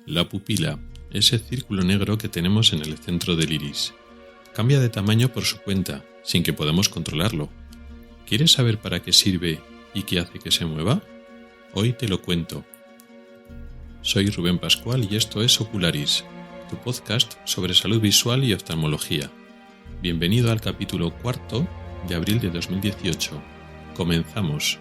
La pupila, ese círculo negro que tenemos en el centro del iris. Cambia de tamaño por su cuenta, sin que podamos controlarlo. ¿Quieres saber para qué sirve y qué hace que se mueva? Hoy te lo cuento. Soy Rubén Pascual y esto es Ocularis, tu podcast sobre salud visual y oftalmología. Bienvenido al capítulo 4 de abril de 2018. Comenzamos.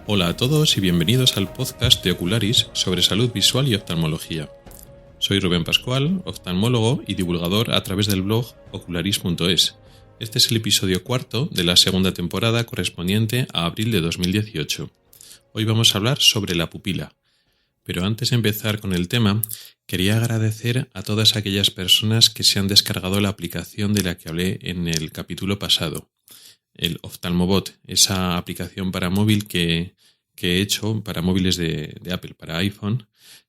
Hola a todos y bienvenidos al podcast de Ocularis sobre salud visual y oftalmología. Soy Rubén Pascual, oftalmólogo y divulgador a través del blog ocularis.es. Este es el episodio 4 de la segunda temporada correspondiente a abril de 2018. Hoy vamos a hablar sobre la pupila. Pero antes de empezar con el tema, quería agradecer a todas aquellas personas que se han descargado la aplicación de la que hablé en el capítulo pasado. El Oftalmobot, esa aplicación para móvil que he hecho para móviles de Apple, para iPhone.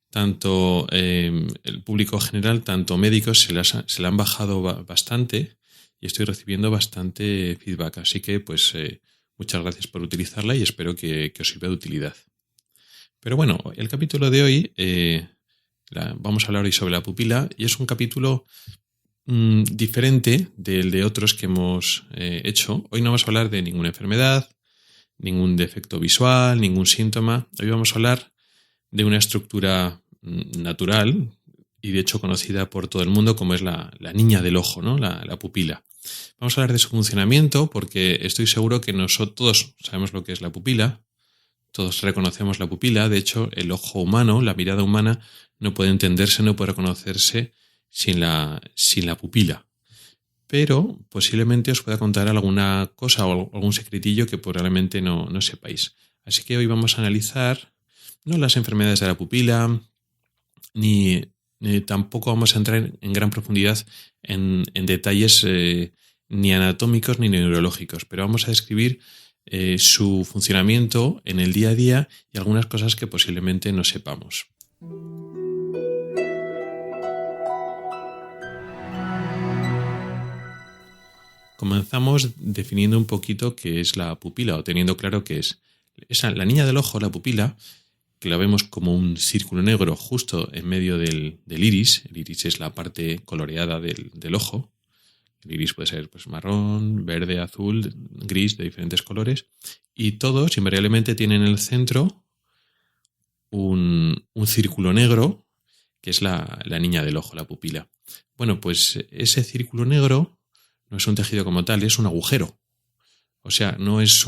Tanto el público general, tanto médicos, se la han bajado bastante y estoy recibiendo bastante feedback. Así que muchas gracias por utilizarla y espero que os sirva de utilidad. Pero bueno, el capítulo de hoy, vamos a hablar hoy sobre la pupila y es un capítulo diferente del de otros que hemos hecho. Hoy no vamos a hablar de ninguna enfermedad, ningún defecto visual, ningún síntoma. Hoy vamos a hablar de una estructura natural y de hecho conocida por todo el mundo como es la niña del ojo, ¿no? La pupila. Vamos a hablar de su funcionamiento porque estoy seguro que todos sabemos lo que es la pupila, todos reconocemos la pupila. De hecho, el ojo humano, la mirada humana, no puede entenderse, no puede reconocerse sin la pupila. Pero posiblemente os pueda contar alguna cosa o algún secretillo que probablemente no sepáis. Así que hoy vamos a analizar no las enfermedades de la pupila, ni tampoco vamos a entrar en gran profundidad en detalles ni anatómicos ni neurológicos, pero vamos a describir su funcionamiento en el día a día y algunas cosas que posiblemente no sepamos. Comenzamos definiendo un poquito qué es la pupila o teniendo claro qué es. La niña del ojo, la pupila, que la vemos como un círculo negro justo en medio del iris. El iris es la parte coloreada del ojo. El iris puede ser marrón, verde, azul, gris, de diferentes colores. Y todos invariablemente tienen en el centro un círculo negro que es la niña del ojo, la pupila. Bueno, pues ese círculo negro no es un tejido como tal, es un agujero. O sea, no es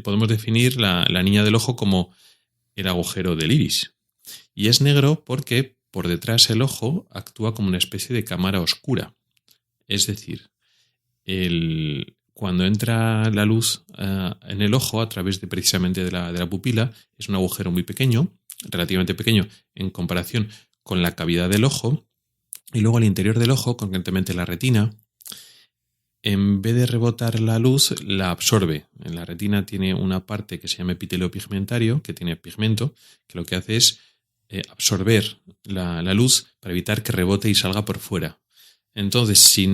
podemos definir la niña del ojo como el agujero del iris. Y es negro porque por detrás el ojo actúa como una especie de cámara oscura. Es decir, cuando entra la luz en el ojo a través precisamente de la pupila, es un agujero muy pequeño, relativamente pequeño en comparación con la cavidad del ojo, y luego al interior del ojo, concretamente la retina, en vez de rebotar la luz, la absorbe. En la retina tiene una parte que se llama epitelio pigmentario, que tiene pigmento, que lo que hace es absorber la luz para evitar que rebote y salga por fuera. Entonces, si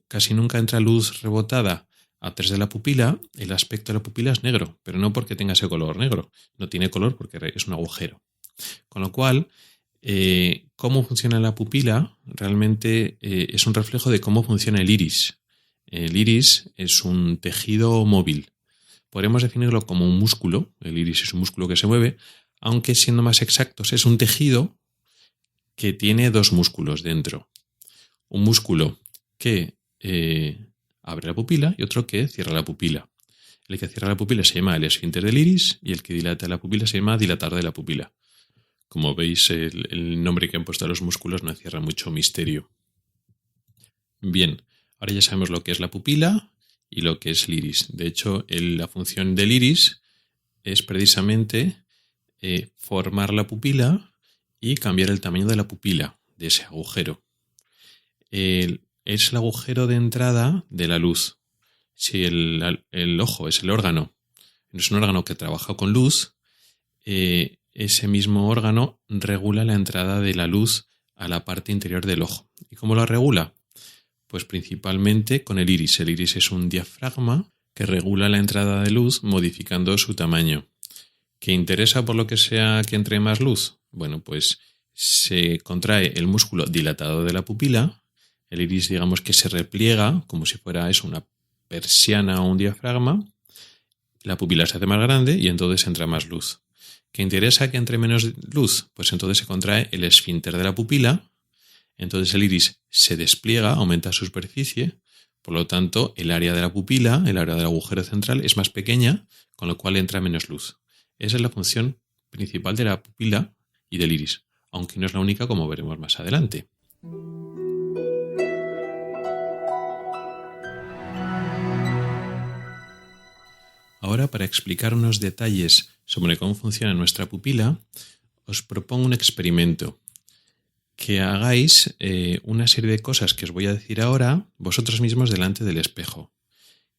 casi nunca entra luz rebotada a través de la pupila, el aspecto de la pupila es negro, pero no porque tenga ese color negro. No tiene color porque es un agujero. Con lo cual, cómo funciona la pupila realmente es un reflejo de cómo funciona el iris. El iris es un tejido móvil. Podríamos definirlo como un músculo. El iris es un músculo que se mueve, aunque siendo más exactos es un tejido que tiene dos músculos dentro. Un músculo que abre la pupila y otro que cierra la pupila. El que cierra la pupila se llama el esfínter del iris y el que dilata la pupila se llama dilatador de la pupila. Como veis, el nombre que han puesto a los músculos no encierra mucho misterio. Bien. Ahora ya sabemos lo que es la pupila y lo que es el iris. De hecho, la función del iris es precisamente formar la pupila y cambiar el tamaño de la pupila, de ese agujero. es el agujero de entrada de la luz. Si el ojo es el órgano, es un órgano que trabaja con luz, ese mismo órgano regula la entrada de la luz a la parte interior del ojo. ¿Y cómo lo regula? Pues principalmente con el iris. El iris es un diafragma que regula la entrada de luz modificando su tamaño. ¿Qué interesa por lo que sea que entre más luz? Bueno, pues se contrae el músculo dilatado de la pupila, el iris digamos que se repliega como si fuera eso, una persiana o un diafragma, la pupila se hace más grande y entonces entra más luz. ¿Qué interesa que entre menos luz? Pues entonces se contrae el esfínter de la pupila, entonces el iris se despliega, aumenta su superficie, por lo tanto el área de la pupila, el área del agujero central es más pequeña, con lo cual entra menos luz. Esa es la función principal de la pupila y del iris, aunque no es la única como veremos más adelante. Ahora, para explicar unos detalles sobre cómo funciona nuestra pupila, os propongo un experimento. Que hagáis una serie de cosas que os voy a decir ahora vosotros mismos delante del espejo.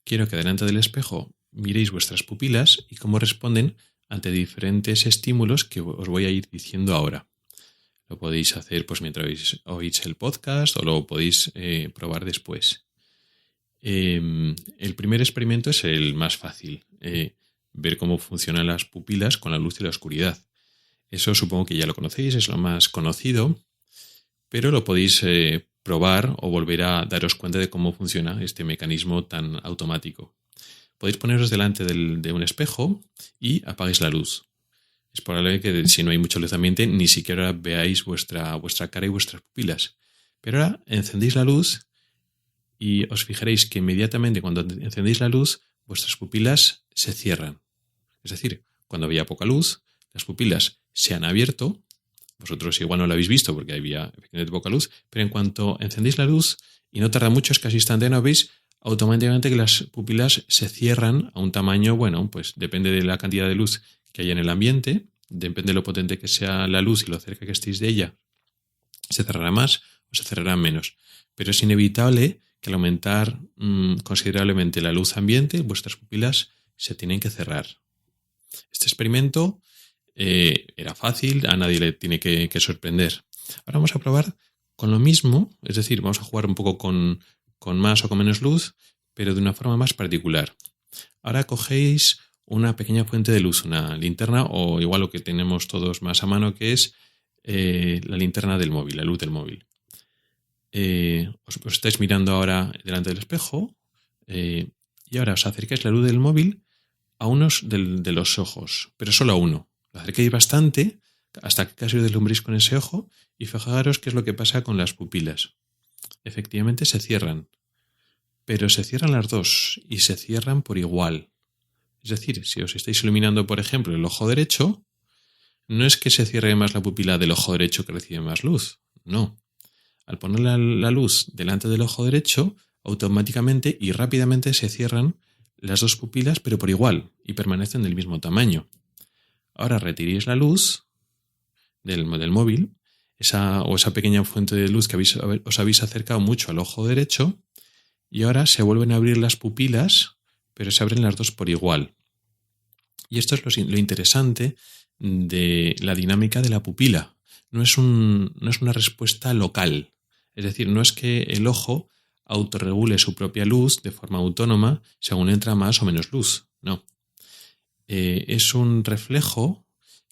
Quiero que delante del espejo miréis vuestras pupilas y cómo responden ante diferentes estímulos que os voy a ir diciendo ahora. Lo podéis hacer pues mientras oís el podcast o lo podéis probar después. El primer experimento es el más fácil, ver cómo funcionan las pupilas con la luz y la oscuridad. Eso supongo que ya lo conocéis, es lo más conocido, pero lo podéis probar o volver a daros cuenta de cómo funciona este mecanismo tan automático. Podéis poneros delante de un espejo y apagáis la luz. Es probable que si no hay mucha luz ambiente ni siquiera veáis vuestra cara y vuestras pupilas. Pero ahora encendéis la luz y os fijaréis que inmediatamente cuando encendéis la luz, vuestras pupilas se cierran. Es decir, cuando había poca luz, las pupilas se han abierto. Vosotros igual no lo habéis visto porque había efectivamente poca luz, pero en cuanto encendéis la luz, y no tarda mucho, es casi instantáneo, veis automáticamente que las pupilas se cierran a un tamaño, bueno, pues depende de la cantidad de luz que haya en el ambiente, depende de lo potente que sea la luz y lo cerca que estéis de ella, se cerrará más o se cerrará menos. Pero es inevitable que al aumentar considerablemente la luz ambiente, vuestras pupilas se tienen que cerrar. Este experimento era fácil, a nadie le tiene que sorprender. Ahora vamos a probar con lo mismo, es decir, vamos a jugar un poco con más o con menos luz, pero de una forma más particular. Ahora cogéis una pequeña fuente de luz, una linterna o igual lo que tenemos todos más a mano, que es la linterna del móvil, la luz del móvil. Os estáis mirando ahora delante del espejo y ahora os acercáis la luz del móvil a unos de los ojos, pero solo a uno. Lo acerquéis bastante hasta que casi os deslumbréis con ese ojo y fijaros qué es lo que pasa con las pupilas. Efectivamente se cierran, pero se cierran las dos y se cierran por igual. Es decir, si os estáis iluminando, por ejemplo, el ojo derecho, no es que se cierre más la pupila del ojo derecho que recibe más luz, no. Al poner la luz delante del ojo derecho, automáticamente y rápidamente se cierran las dos pupilas, pero por igual, y permanecen del mismo tamaño. Ahora retiréis la luz del móvil, esa pequeña fuente de luz que os habéis acercado mucho al ojo derecho, y ahora se vuelven a abrir las pupilas, pero se abren las dos por igual. Y esto es lo interesante de la dinámica de la pupila. No es una respuesta local. Es decir, no es que el ojo autorregule su propia luz de forma autónoma según entra más o menos luz. No. Es un reflejo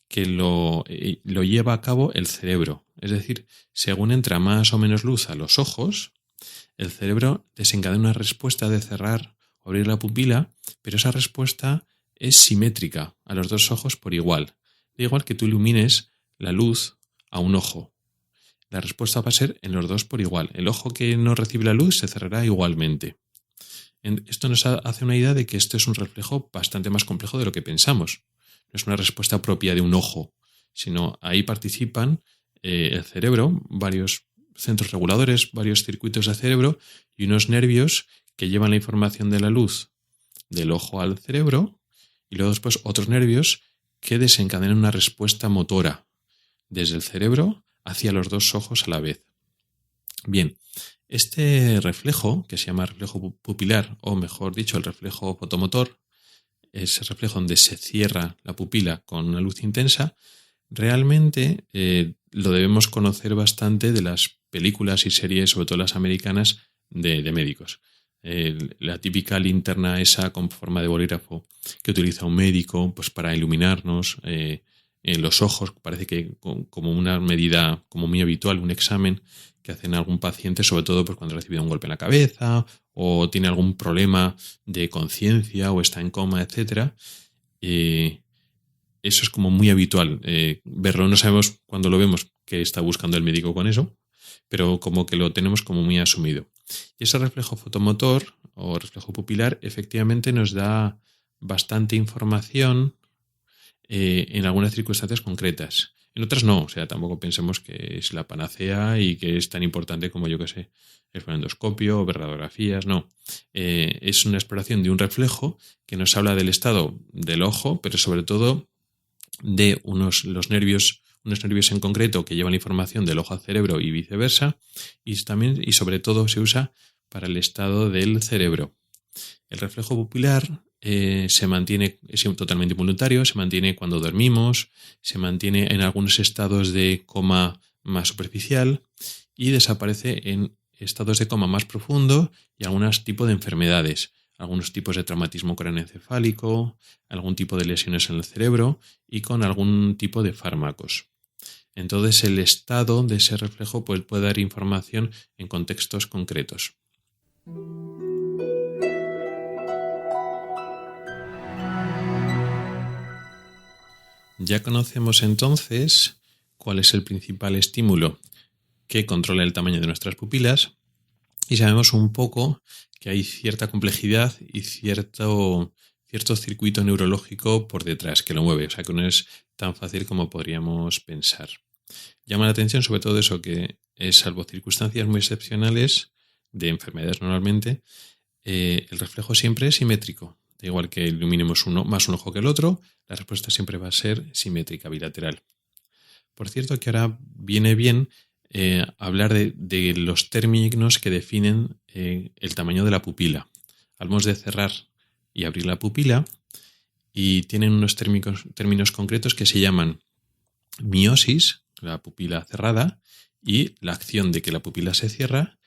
que lo lleva a cabo el cerebro. Es decir, según entra más o menos luz a los ojos, el cerebro desencadena una respuesta de cerrar o abrir la pupila, pero esa respuesta es simétrica a los dos ojos por igual. Da igual que tú ilumines la luz a un ojo. La respuesta va a ser en los dos por igual. El ojo que no recibe la luz se cerrará igualmente. Esto nos hace una idea de que esto es un reflejo bastante más complejo de lo que pensamos. No es una respuesta propia de un ojo, sino ahí participan el cerebro, varios centros reguladores, varios circuitos de cerebro y unos nervios que llevan la información de la luz del ojo al cerebro y luego después otros nervios que desencadenan una respuesta motora desde el cerebro hacia los dos ojos a la vez. Bien, Este reflejo, que se llama reflejo pupilar, o mejor dicho, el reflejo fotomotor, ese reflejo donde se cierra la pupila con una luz intensa, realmente lo debemos conocer bastante de las películas y series, sobre todo las americanas, de médicos. La típica linterna esa con forma de bolígrafo que utiliza un médico pues, para iluminarnos los ojos, parece que como una medida como muy habitual, un examen que hacen a algún paciente, sobre todo pues, cuando ha recibido un golpe en la cabeza o tiene algún problema de conciencia o está en coma, etcétera. Eso es como muy habitual verlo. No sabemos cuando lo vemos qué está buscando el médico con eso, pero como que lo tenemos como muy asumido. Y ese reflejo fotomotor o reflejo pupilar efectivamente nos da bastante información en algunas circunstancias concretas. En otras no, o sea, tampoco pensemos que es la panacea y que es tan importante como, yo que sé, el fonendoscopio o ver radiografías, no. Es una exploración de un reflejo que nos habla del estado del ojo, pero sobre todo de unos nervios en concreto que llevan la información del ojo al cerebro y viceversa, y sobre todo se usa para el estado del cerebro. El reflejo pupilar se mantiene, es totalmente involuntario, se mantiene cuando dormimos, se mantiene en algunos estados de coma más superficial y desaparece en estados de coma más profundo y algunos tipos de enfermedades, algunos tipos de traumatismo craneoencefálico, algún tipo de lesiones en el cerebro y con algún tipo de fármacos. Entonces el estado de ese reflejo puede dar información en contextos concretos. Ya conocemos entonces cuál es el principal estímulo que controla el tamaño de nuestras pupilas y sabemos un poco que hay cierta complejidad y cierto circuito neurológico por detrás que lo mueve, o sea que no es tan fácil como podríamos pensar. Llama la atención sobre todo eso, que salvo circunstancias muy excepcionales de enfermedades normalmente, el reflejo siempre es simétrico. Da igual que iluminemos más un ojo que el otro, la respuesta siempre va a ser simétrica, bilateral. Por cierto que ahora viene bien hablar de los términos que definen el tamaño de la pupila. Hablamos de cerrar y abrir la pupila y tienen unos términos concretos que se llaman miosis, la pupila cerrada, y la acción de que la pupila se cierra,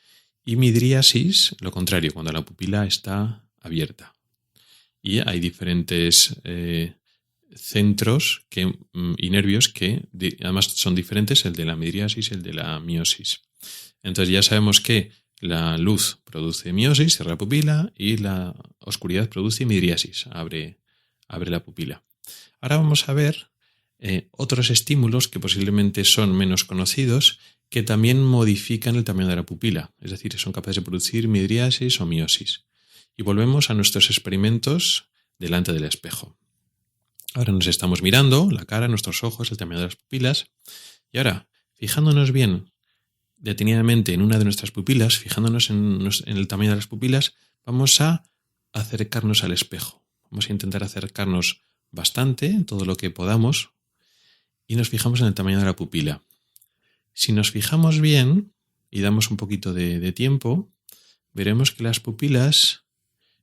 y midriasis, lo contrario, cuando la pupila está abierta. Y hay diferentes centros y nervios que además son diferentes, el de la midriasis y el de la miosis. Entonces ya sabemos que la luz produce miosis, cierra la pupila, y la oscuridad produce midriasis, abre la pupila. Ahora vamos a ver otros estímulos que posiblemente son menos conocidos que también modifican el tamaño de la pupila, es decir, son capaces de producir midriasis o miosis. Y volvemos a nuestros experimentos delante del espejo. Ahora nos estamos mirando la cara, nuestros ojos, el tamaño de las pupilas, y ahora, fijándonos bien detenidamente en una de nuestras pupilas, fijándonos en el tamaño de las pupilas, vamos a acercarnos al espejo. Vamos a intentar acercarnos bastante, todo lo que podamos, y nos fijamos en el tamaño de la pupila. Si nos fijamos bien y damos un poquito de tiempo, veremos que las pupilas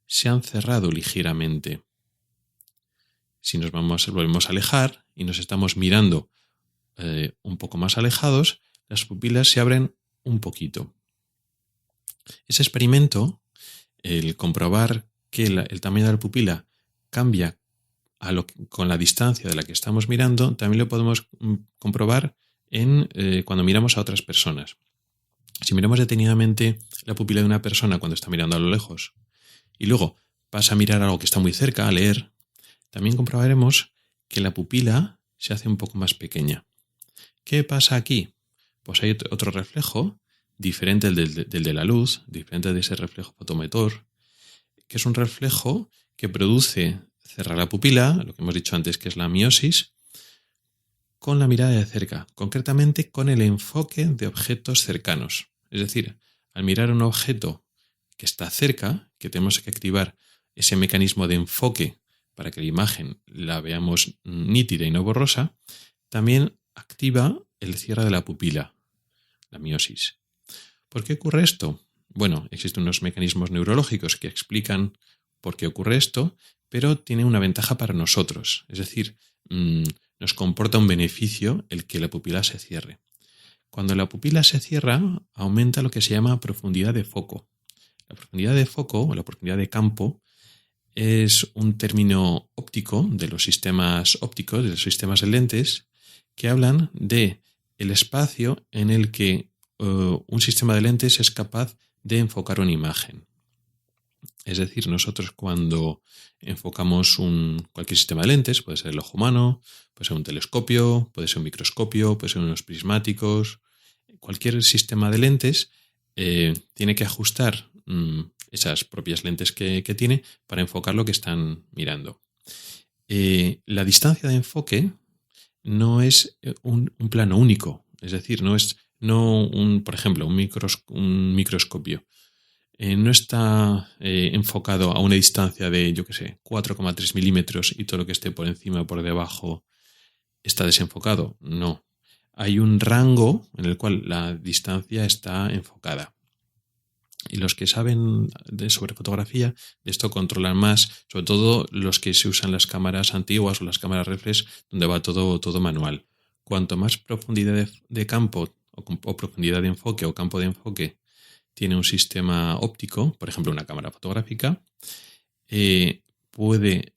se han cerrado ligeramente. Si volvemos a alejar y nos estamos mirando un poco más alejados, las pupilas se abren un poquito. Ese experimento, el comprobar que el tamaño de la pupila cambia con la distancia de la que estamos mirando, también lo podemos comprobar cuando miramos a otras personas. Si miramos detenidamente la pupila de una persona cuando está mirando a lo lejos y luego pasa a mirar algo que está muy cerca, a leer, también comprobaremos que la pupila se hace un poco más pequeña. ¿Qué pasa aquí? Pues hay otro reflejo diferente del de la luz, diferente de ese reflejo fotomotor, que es un reflejo que produce cerrar la pupila, lo que hemos dicho antes que es la miosis, con la mirada de cerca, concretamente con el enfoque de objetos cercanos. Es decir, al mirar un objeto que está cerca, que tenemos que activar ese mecanismo de enfoque para que la imagen la veamos nítida y no borrosa, también activa el cierre de la pupila, la miosis. ¿Por qué ocurre esto? Bueno, existen unos mecanismos neurológicos que explican por qué ocurre esto, pero tiene una ventaja para nosotros. Es decir, nos comporta un beneficio el que la pupila se cierre. Cuando la pupila se cierra, aumenta lo que se llama profundidad de foco. La profundidad de foco o la profundidad de campo es un término óptico de los sistemas ópticos, de los sistemas de lentes, que hablan de el espacio en el que un sistema de lentes es capaz de enfocar una imagen. Es decir, nosotros cuando enfocamos cualquier sistema de lentes, puede ser el ojo humano, puede ser un telescopio, puede ser un microscopio, puede ser unos prismáticos, cualquier sistema de lentes tiene que ajustar esas propias lentes que tiene para enfocar lo que están mirando. La distancia de enfoque no es un plano único, es decir, no es por ejemplo, un microscopio. No está enfocado a una distancia de, 4,3 milímetros y todo lo que esté por encima o por debajo está desenfocado. No. Hay un rango en el cual la distancia está enfocada. Y los que saben sobre fotografía, de esto controlan más, sobre todo los que se usan las cámaras antiguas o las cámaras reflex, donde va todo manual. Cuanto más profundidad de campo o profundidad de enfoque o campo de enfoque tiene un sistema óptico, por ejemplo una cámara fotográfica, puede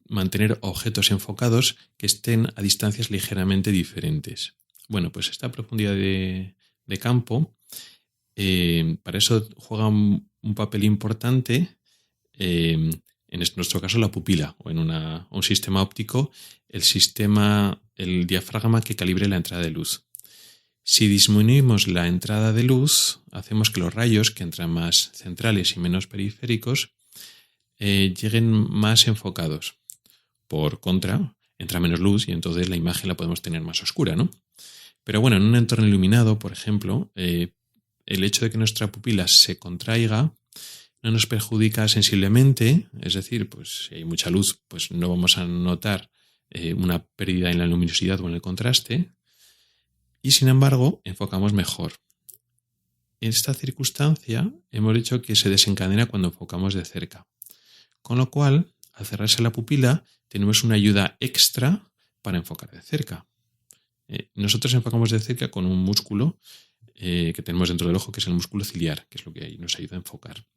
mantener objetos enfocados que estén a distancias ligeramente diferentes. Bueno, pues esta profundidad de campo, para eso juega un papel importante, en nuestro caso la pupila, o en un sistema óptico, el diafragma que calibre la entrada de luz. Si disminuimos la entrada de luz, hacemos que los rayos, que entran más centrales y menos periféricos, lleguen más enfocados. Por contra, entra menos luz y entonces la imagen la podemos tener más oscura, ¿no? Pero bueno, en un entorno iluminado, por ejemplo, el hecho de que nuestra pupila se contraiga no nos perjudica sensiblemente, es decir, pues si hay mucha luz, pues no vamos a notar una pérdida en la luminosidad o en el contraste, y sin embargo enfocamos mejor. En esta circunstancia hemos dicho que se desencadena cuando enfocamos de cerca, con lo cual, al cerrarse la pupila, tenemos una ayuda extra para enfocar de cerca. Nosotros enfocamos de cerca con un músculo que tenemos dentro del ojo, que es el músculo ciliar, que es lo que nos ayuda a enfocar.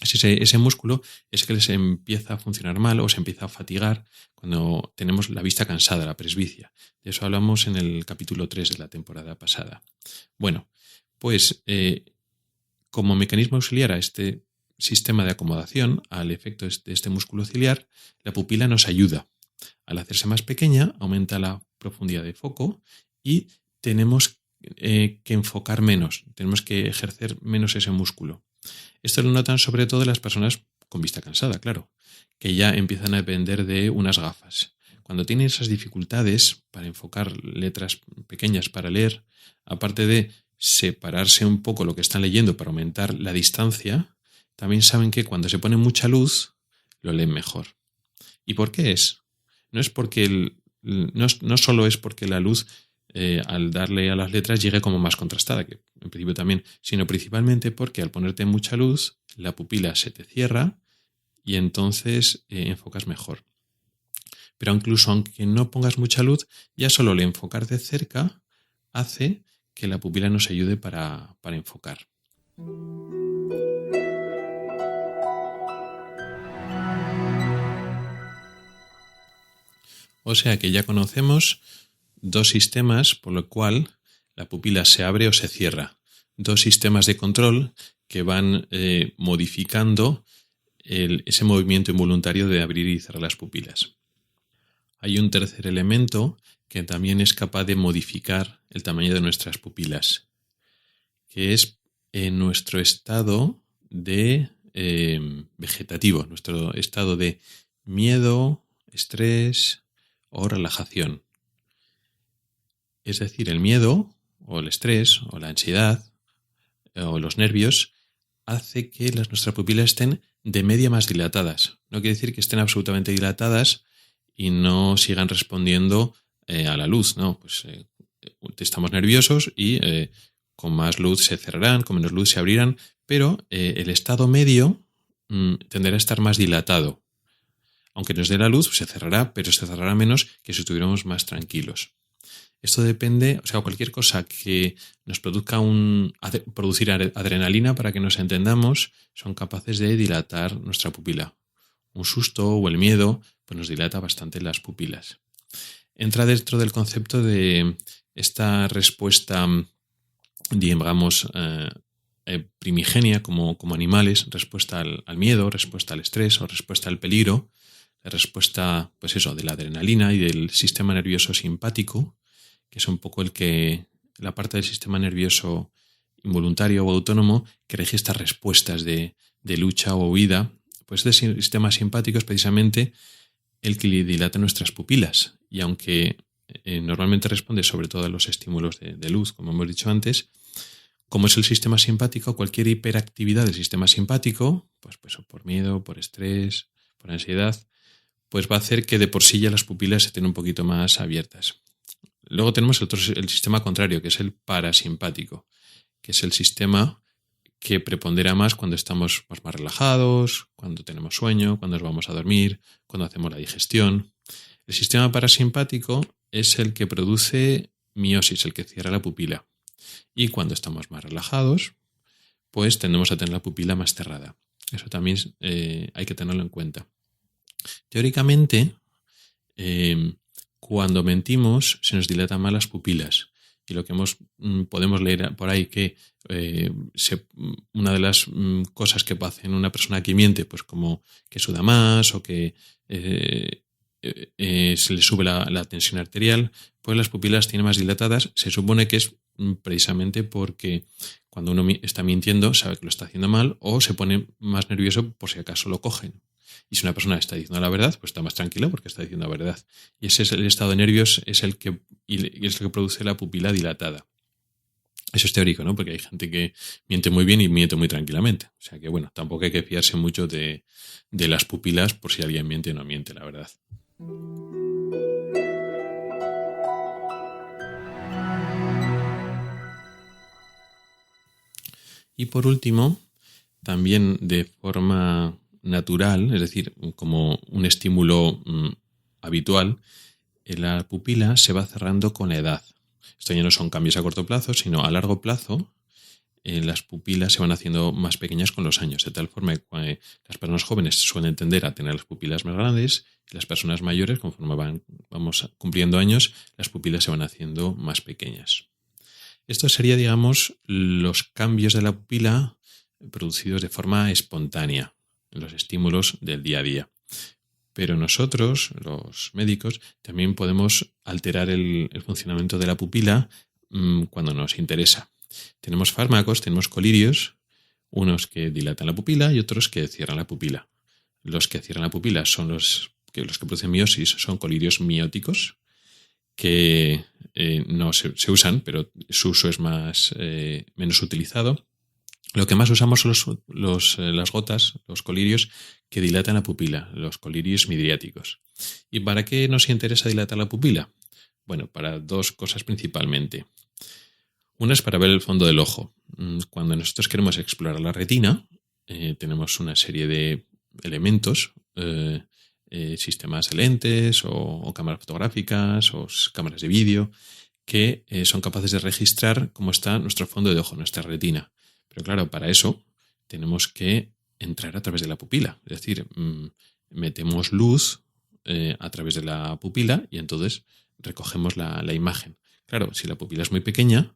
Ese músculo es que se empieza a funcionar mal o se empieza a fatigar cuando tenemos la vista cansada, la presbicia. De eso hablamos en el capítulo 3 de la temporada pasada. Bueno, pues como mecanismo auxiliar a este sistema de acomodación, al efecto de este músculo ciliar, la pupila nos ayuda. Al hacerse más pequeña, aumenta la profundidad de foco y tenemos que enfocar menos, tenemos que ejercer menos ese músculo. Esto lo notan sobre todo las personas con vista cansada, claro, que ya empiezan a depender de unas gafas. Cuando tienen esas dificultades para enfocar letras pequeñas para leer, aparte de separarse un poco lo que están leyendo para aumentar la distancia, también saben que cuando se pone mucha luz, lo leen mejor. ¿Y por qué es? No es porque no solo es porque la luz al darle a las letras llegue como más contrastada, que en principio también, sino principalmente porque al ponerte mucha luz, la pupila se te cierra y entonces enfocas mejor. Pero incluso aunque no pongas mucha luz, ya solo el enfocar de cerca hace que la pupila nos ayude para enfocar. O sea que ya conocemos dos sistemas por lo cual la pupila se abre o se cierra. Dos sistemas de control que van modificando ese movimiento involuntario de abrir y cerrar las pupilas. Hay un tercer elemento que también es capaz de modificar el tamaño de nuestras pupilas, que es nuestro estado de vegetativo, nuestro estado de miedo, estrés o relajación. Es decir, el miedo o el estrés o la ansiedad o los nervios hace que nuestras pupilas estén de media más dilatadas. No quiere decir que estén absolutamente dilatadas y no sigan respondiendo a la luz, ¿no? Pues estamos nerviosos y con más luz se cerrarán, con menos luz se abrirán, pero el estado medio tenderá a estar más dilatado. Aunque nos dé la luz, se cerrará, pero se cerrará menos que si estuviéramos más tranquilos. Esto depende, o sea, cualquier cosa que nos produzca producir adrenalina, para que nos entendamos, son capaces de dilatar nuestra pupila. Un susto o el miedo pues nos dilata bastante las pupilas. Entra dentro del concepto de esta respuesta, digamos, primigenia como animales, respuesta al miedo, respuesta al estrés o respuesta al peligro, respuesta, pues eso, de la adrenalina y del sistema nervioso simpático, que es un poco la parte del sistema nervioso involuntario o autónomo que rige estas respuestas de lucha o huida. Pues este sistema simpático es precisamente el que dilata nuestras pupilas, y aunque normalmente responde sobre todo a los estímulos de luz, como hemos dicho antes, como es el sistema simpático, cualquier hiperactividad del sistema simpático, pues por miedo, por estrés, por ansiedad, pues va a hacer que de por sí ya las pupilas estén un poquito más abiertas. Luego tenemos el sistema contrario, que es el parasimpático, que es el sistema que prepondera más cuando estamos más relajados, cuando tenemos sueño, cuando nos vamos a dormir, cuando hacemos la digestión. El sistema parasimpático es el que produce miosis, el que cierra la pupila. Y cuando estamos más relajados, pues tendemos a tener la pupila más cerrada. Eso también hay que tenerlo en cuenta. Teóricamente, cuando mentimos se nos dilatan más las pupilas. Y lo que podemos leer por ahí, que una de las cosas que hacen una persona que miente, pues como que suda más o que se le sube la tensión arterial, pues las pupilas tienen más dilatadas. Se supone que es precisamente porque cuando uno está mintiendo sabe que lo está haciendo mal, o se pone más nervioso por si acaso lo cogen. Y si una persona está diciendo la verdad, pues está más tranquila porque está diciendo la verdad. Y ese es el estado de nervios, es el que produce la pupila dilatada. Eso es teórico, ¿no? Porque hay gente que miente muy bien y miente muy tranquilamente. O sea que, bueno, tampoco hay que fiarse mucho de las pupilas por si alguien miente o no miente, la verdad. Y por último, también de forma natural, es decir, como un estímulo habitual, la pupila se va cerrando con la edad. Esto ya no son cambios a corto plazo, sino a largo plazo. Las pupilas se van haciendo más pequeñas con los años, de tal forma que las personas jóvenes suelen tender a tener las pupilas más grandes, y las personas mayores, conforme vamos cumpliendo años, las pupilas se van haciendo más pequeñas. Esto sería, digamos, los cambios de la pupila producidos de forma espontánea en los estímulos del día a día. Pero nosotros, los médicos, también podemos alterar el funcionamiento de la pupila cuando nos interesa. Tenemos fármacos, tenemos colirios, unos que dilatan la pupila y otros que cierran la pupila. Los que cierran la pupila son los que producen miosis, son colirios mióticos, que no se usan, pero su uso es menos utilizado. Lo que más usamos son las gotas, los colirios que dilatan la pupila, los colirios midriáticos. ¿Y para qué nos interesa dilatar la pupila? Bueno, para dos cosas principalmente. Una es para ver el fondo del ojo. Cuando nosotros queremos explorar la retina, tenemos una serie de elementos, sistemas de lentes o cámaras fotográficas o cámaras de vídeo, que son capaces de registrar cómo está nuestro fondo de ojo, nuestra retina. Pero claro, para eso tenemos que entrar a través de la pupila. Es decir, metemos luz a través de la pupila y entonces recogemos la imagen. Claro, si la pupila es muy pequeña,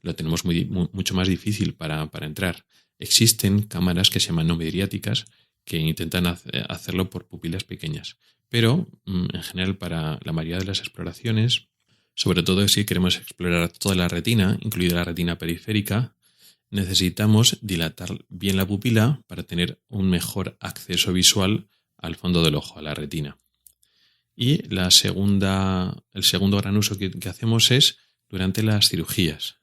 lo tenemos mucho más difícil para entrar. Existen cámaras que se llaman no midriáticas que intentan hacerlo por pupilas pequeñas. Pero, en general, para la mayoría de las exploraciones, sobre todo si queremos explorar toda la retina, incluida la retina periférica, necesitamos dilatar bien la pupila para tener un mejor acceso visual al fondo del ojo, a la retina. Y el segundo gran uso que hacemos es durante las cirugías.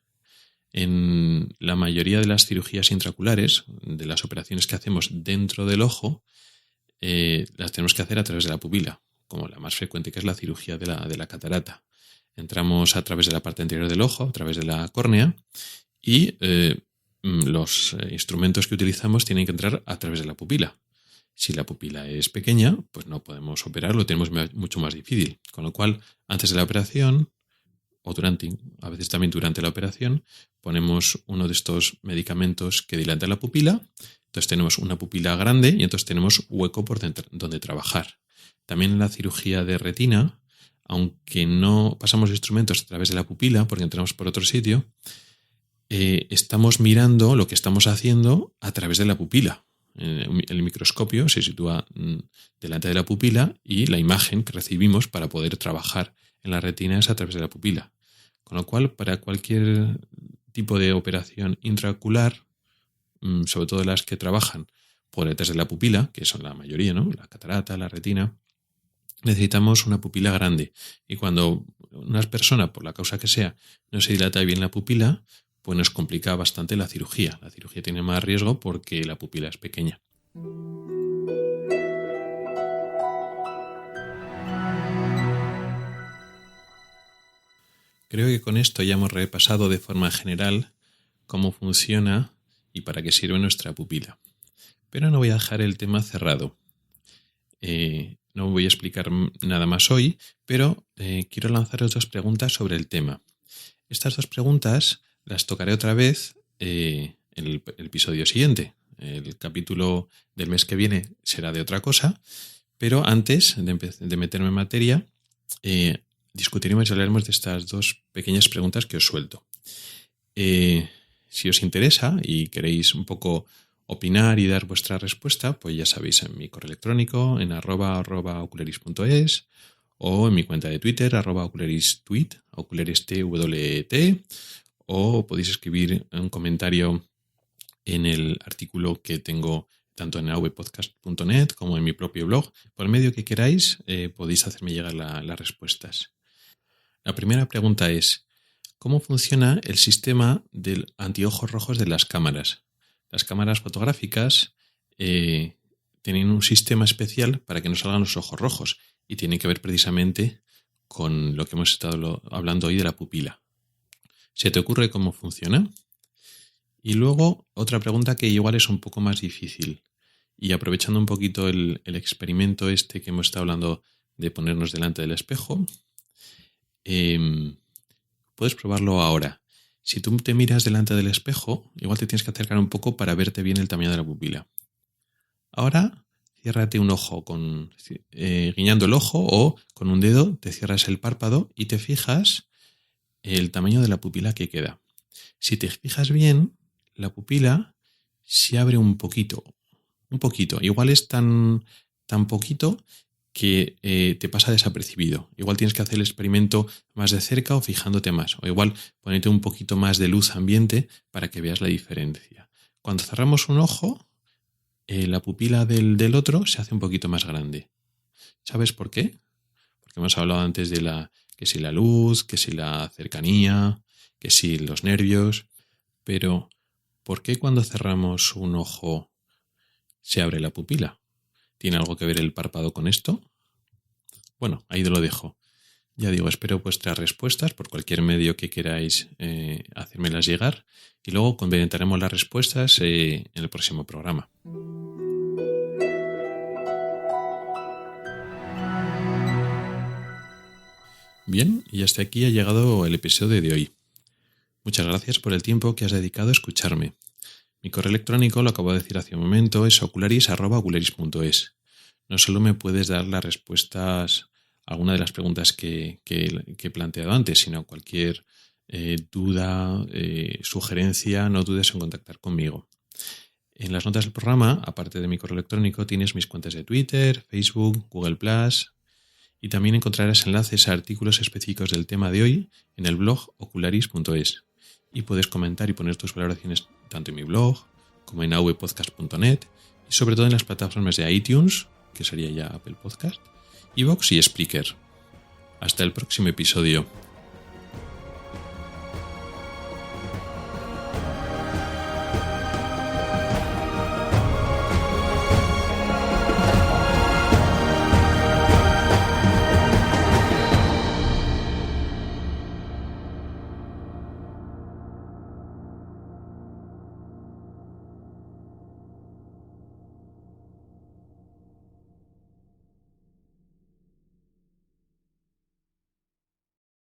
En la mayoría de las cirugías intraoculares, de las operaciones que hacemos dentro del ojo, las tenemos que hacer a través de la pupila, como la más frecuente, que es la cirugía de la catarata. Entramos a través de la parte anterior del ojo, a través de la córnea, y los instrumentos que utilizamos tienen que entrar a través de la pupila. Si la pupila es pequeña, pues no podemos operar, lo tenemos mucho más difícil. Con lo cual, antes de la operación, o a veces también durante la operación, ponemos uno de estos medicamentos que dilata la pupila. Entonces tenemos una pupila grande y entonces tenemos hueco por donde trabajar. También en la cirugía de retina, aunque no pasamos instrumentos a través de la pupila, porque entramos por otro sitio, estamos mirando lo que estamos haciendo a través de la pupila. El microscopio se sitúa delante de la pupila y la imagen que recibimos para poder trabajar en la retina es a través de la pupila. Con lo cual, para cualquier tipo de operación intraocular, sobre todo las que trabajan por detrás de la pupila, que son la mayoría, ¿no? La catarata, la retina, necesitamos una pupila grande. Y cuando una persona, por la causa que sea, no se dilata bien la pupila, pues nos complica bastante la cirugía. La cirugía tiene más riesgo porque la pupila es pequeña. Creo que con esto ya hemos repasado de forma general cómo funciona y para qué sirve nuestra pupila. Pero no voy a dejar el tema cerrado. No voy a explicar nada más hoy, pero quiero lanzaros 2 preguntas sobre el tema. Estas 2 preguntas las tocaré otra vez en el episodio siguiente. El capítulo del mes que viene será de otra cosa, pero antes de meterme en materia, discutiremos y hablaremos de estas 2 pequeñas preguntas que os suelto. Si os interesa y queréis un poco opinar y dar vuestra respuesta, pues ya sabéis, en mi correo electrónico, en @ocularis.es, o en mi cuenta de Twitter, @ocularistweet, oculariSTWET, o podéis escribir un comentario en el artículo que tengo tanto en avpodcast.net como en mi propio blog. Por el medio que queráis, podéis hacerme llegar las respuestas. La primera pregunta es: ¿cómo funciona el sistema de antiojos rojos de las cámaras? Las cámaras fotográficas tienen un sistema especial para que no salgan los ojos rojos y tiene que ver precisamente con lo que hemos estado hablando hoy de la pupila. ¿Se te ocurre cómo funciona? Y luego otra pregunta que igual es un poco más difícil, y aprovechando un poquito el experimento este que hemos estado hablando de ponernos delante del espejo, puedes probarlo ahora. Si tú te miras delante del espejo, igual te tienes que acercar un poco para verte bien el tamaño de la pupila. Ahora, ciérrate un ojo guiñando el ojo, o con un dedo te cierras el párpado y te fijas el tamaño de la pupila que queda. Si te fijas bien, la pupila se abre un poquito. Igual es tan poquito que te pasa desapercibido. Igual tienes que hacer el experimento más de cerca o fijándote más. O igual ponerte un poquito más de luz ambiente para que veas la diferencia. Cuando cerramos un ojo, la pupila del otro se hace un poquito más grande. ¿Sabes por qué? Porque hemos hablado antes de que si la luz, que si la cercanía, que si los nervios. Pero, ¿por qué cuando cerramos un ojo se abre la pupila? ¿Tiene algo que ver el párpado con esto? Bueno, ahí te lo dejo. Ya digo, espero vuestras respuestas por cualquier medio que queráis hacérmelas llegar, y luego comentaremos las respuestas en el próximo programa. Bien, y hasta aquí ha llegado el episodio de hoy. Muchas gracias por el tiempo que has dedicado a escucharme. Mi correo electrónico, lo acabo de decir hace un momento, es ocularis@ocularis.es. No solo me puedes dar las respuestas a alguna de las preguntas que he planteado antes, sino cualquier duda, sugerencia, no dudes en contactar conmigo. En las notas del programa, aparte de mi correo electrónico, tienes mis cuentas de Twitter, Facebook, Google+, y también encontrarás enlaces a artículos específicos del tema de hoy en el blog ocularis.es. Y puedes comentar y poner tus valoraciones tanto en mi blog como en avpodcast.net, y sobre todo en las plataformas de iTunes, que sería ya Apple Podcast, iVoox y Spreaker. Hasta el próximo episodio.